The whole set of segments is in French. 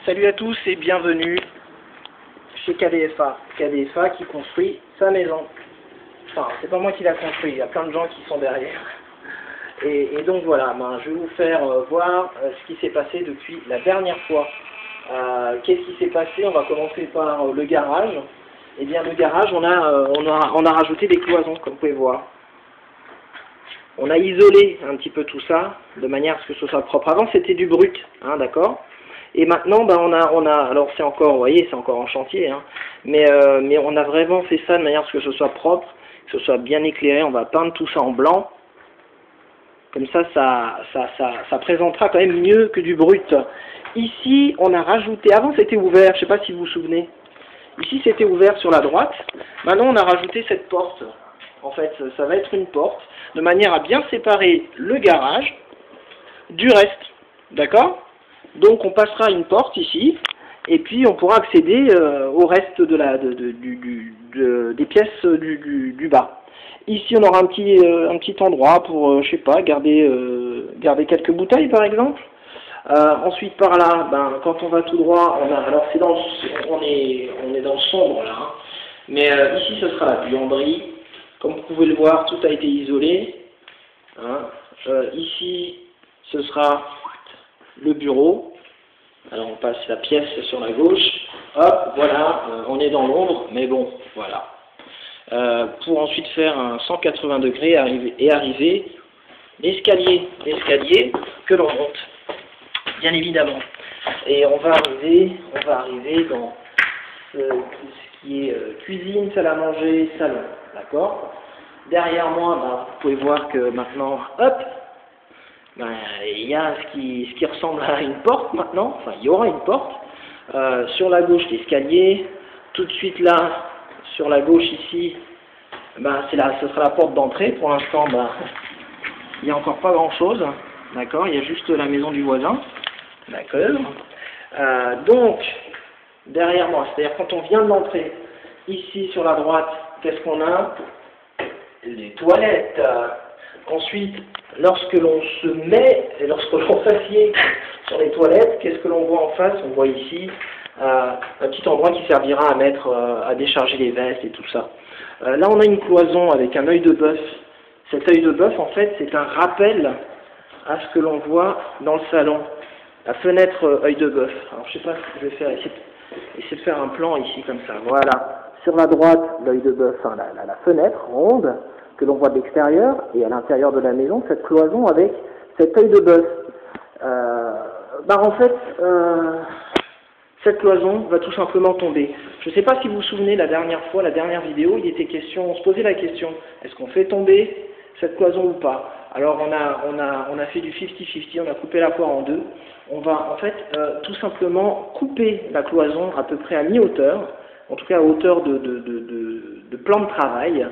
Salut à tous et bienvenue chez KDFA. KDFA qui construit sa maison. Enfin, c'est pas moi qui l'a construit, il y a plein de gens qui sont derrière. Et donc voilà, je vais vous faire voir ce qui s'est passé depuis la dernière fois. Qu'est-ce qui s'est passé? On va commencer par le garage. Eh bien, le garage, on a rajouté des cloisons, comme vous pouvez voir. On a isolé un petit peu tout ça, de manière à ce que ce soit propre. Avant, c'était du brut, hein, d'accord? Et maintenant, alors c'est encore, vous voyez, c'est encore en chantier, hein, mais on a vraiment fait ça de manière à ce que ce soit propre, que ce soit bien éclairé. On va peindre tout ça en blanc. Comme ça présentera quand même mieux que du brut. Ici, on a rajouté, avant c'était ouvert, je ne sais pas si vous vous souvenez. Ici, c'était ouvert sur la droite. Maintenant, on a rajouté cette porte. En fait, ça va être une porte, de manière à bien séparer le garage du reste. D'accord? Donc, on passera une porte ici, et puis on pourra accéder au reste des pièces du bas. Ici, on aura un petit endroit pour, je sais pas, garder quelques bouteilles, par exemple. Ensuite, par là, quand on va tout droit, alors on est dans le sombre là, hein, mais ici, ce sera la buanderie. Comme vous pouvez le voir, tout a été isolé. Hein. Ici, ce sera le bureau. Alors, on passe la pièce sur la gauche. Hop, voilà, on est dans l'ombre, mais bon, voilà. Pour ensuite faire un 180 degrés et arriver l'escalier que l'on monte, bien évidemment. Et on va arriver dans tout ce qui est cuisine, salle à manger, salon, d'accord? Derrière moi, vous pouvez voir que maintenant, hop, il y a ce qui ressemble à une porte maintenant, enfin il y aura une porte. Sur la gauche, l'escalier, tout de suite là, sur la gauche ici, ce sera la porte d'entrée. Pour l'instant, il n'y a encore pas grand chose, d'accord, il y a juste la maison du voisin, d'accord. Donc, derrière moi, c'est-à-dire quand on vient de l'entrée, ici sur la droite, qu'est-ce qu'on a? Les toilettes. Ensuite, lorsque l'on s'assied sur les toilettes, qu'est-ce que l'on voit en face? On voit ici un petit endroit qui servira à décharger les vestes et tout ça. Là, on a une cloison avec un œil de bœuf. Cet œil de bœuf, en fait, c'est un rappel à ce que l'on voit dans le salon. La fenêtre œil de bœuf. Alors, je sais pas ce que je vais faire, essayer de faire un plan ici comme ça. Voilà. Sur la droite, l'œil de bœuf, enfin, la fenêtre ronde que l'on voit de l'extérieur, et à l'intérieur de la maison, cette cloison avec cet œil de bœuf. En fait, cette cloison va tout simplement tomber. Je ne sais pas si vous vous souvenez, la dernière vidéo, il était question, on se posait la question, est-ce qu'on fait tomber cette cloison ou pas? Alors on a fait du 50-50, on a coupé la poire en deux. On va en fait tout simplement couper la cloison à peu près à mi-hauteur, en tout cas à hauteur de plan de travail,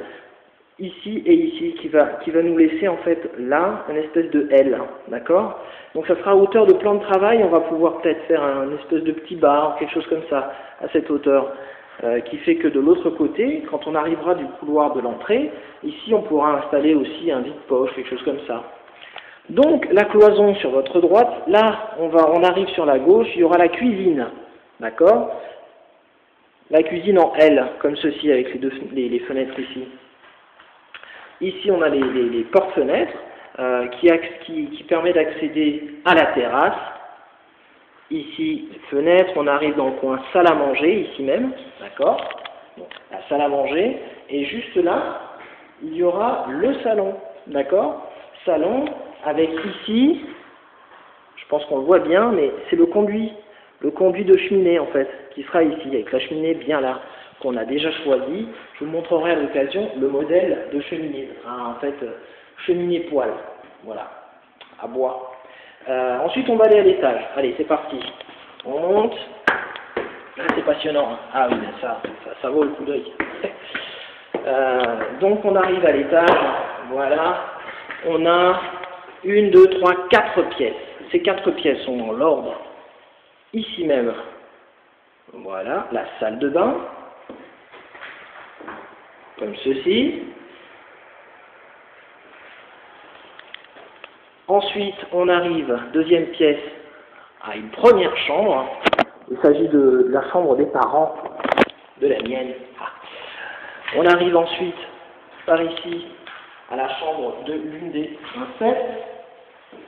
ici et ici, qui va nous laisser en fait là une espèce de L, d'accord? Donc ça sera à hauteur de plan de travail. On va pouvoir peut-être faire un espèce de petit bar, quelque chose comme ça, à cette hauteur, qui fait que de l'autre côté, quand on arrivera du couloir de l'entrée, ici on pourra installer aussi un vide-poche, quelque chose comme ça. Donc la cloison sur votre droite, là on arrive sur la gauche, il y aura la cuisine, d'accord? La cuisine en L, comme ceci, avec les fenêtres ici. Ici, on a les portes-fenêtres qui permettent d'accéder à la terrasse. Ici, fenêtre, on arrive dans le coin salle à manger, ici même, d'accord? La salle à manger. Et juste là, il y aura le salon, d'accord? Salon avec ici, je pense qu'on le voit bien, mais c'est le conduit de cheminée en fait, qui sera ici, avec la cheminée bien là, qu'on a déjà choisi. Je vous montrerai à l'occasion le modèle de cheminée, en fait, cheminée poêle, voilà, à bois. Ensuite, on va aller à l'étage. Allez, c'est parti. On monte. C'est passionnant, hein. Ah oui, ça vaut le coup d'œil. Donc, on arrive à l'étage. Voilà. On a 1, 2, 3, 4 pièces. Ces 4 pièces sont dans l'ordre. Ici même. Voilà, la salle de bain. Comme ceci. Ensuite, on arrive, deuxième pièce, à une première chambre. Il s'agit de la chambre des parents, de la mienne. Ah. On arrive ensuite par ici à la chambre de l'une des princesses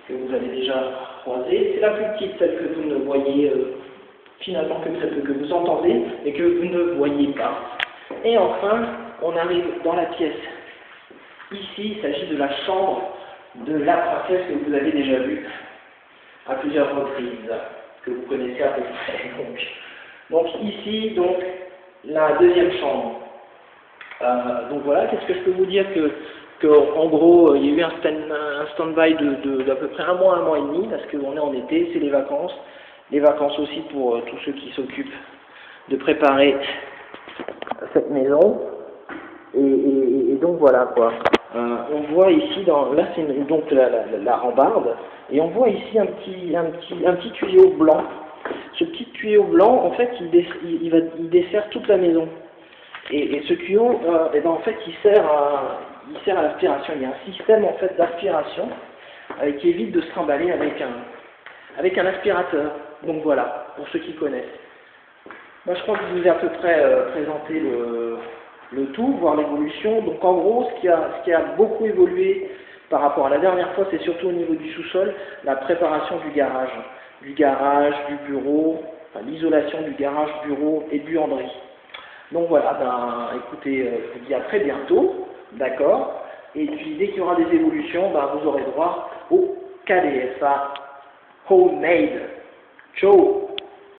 que vous avez déjà croisée. C'est la plus petite, celle que vous ne voyez finalement que celle que vous entendez et que vous ne voyez pas. Et enfin, on arrive dans la pièce. Ici, il s'agit de la chambre de la princesse que vous avez déjà vue à plusieurs reprises, que vous connaissez à peu près. Donc ici, donc, la deuxième chambre. Donc voilà, qu'est-ce que je peux vous dire en gros, il y a eu un stand-by d'à peu près un mois et demi, parce qu'on est en été, c'est les vacances aussi pour tous ceux qui s'occupent de préparer cette maison, et donc voilà quoi. On voit ici, là c'est donc la rambarde, et on voit ici un petit tuyau blanc. Ce petit tuyau blanc, en fait, il dessert toute la maison. Et ce tuyau, en fait, il sert à l'aspiration. Il y a un système en fait d'aspiration qui évite de se trimballer avec un aspirateur. Donc voilà, pour ceux qui connaissent. Moi, je crois que je vous ai à peu près présenté le tout, voire l'évolution. Donc en gros, ce qui a beaucoup évolué par rapport à la dernière fois, c'est surtout au niveau du sous-sol, la préparation du garage, du bureau, enfin, l'isolation du garage, bureau et buanderie. Donc voilà, écoutez, je vous dis à très bientôt, d'accord? Et puis dès qu'il y aura des évolutions, vous aurez droit au KDFA Homemade. Ciao!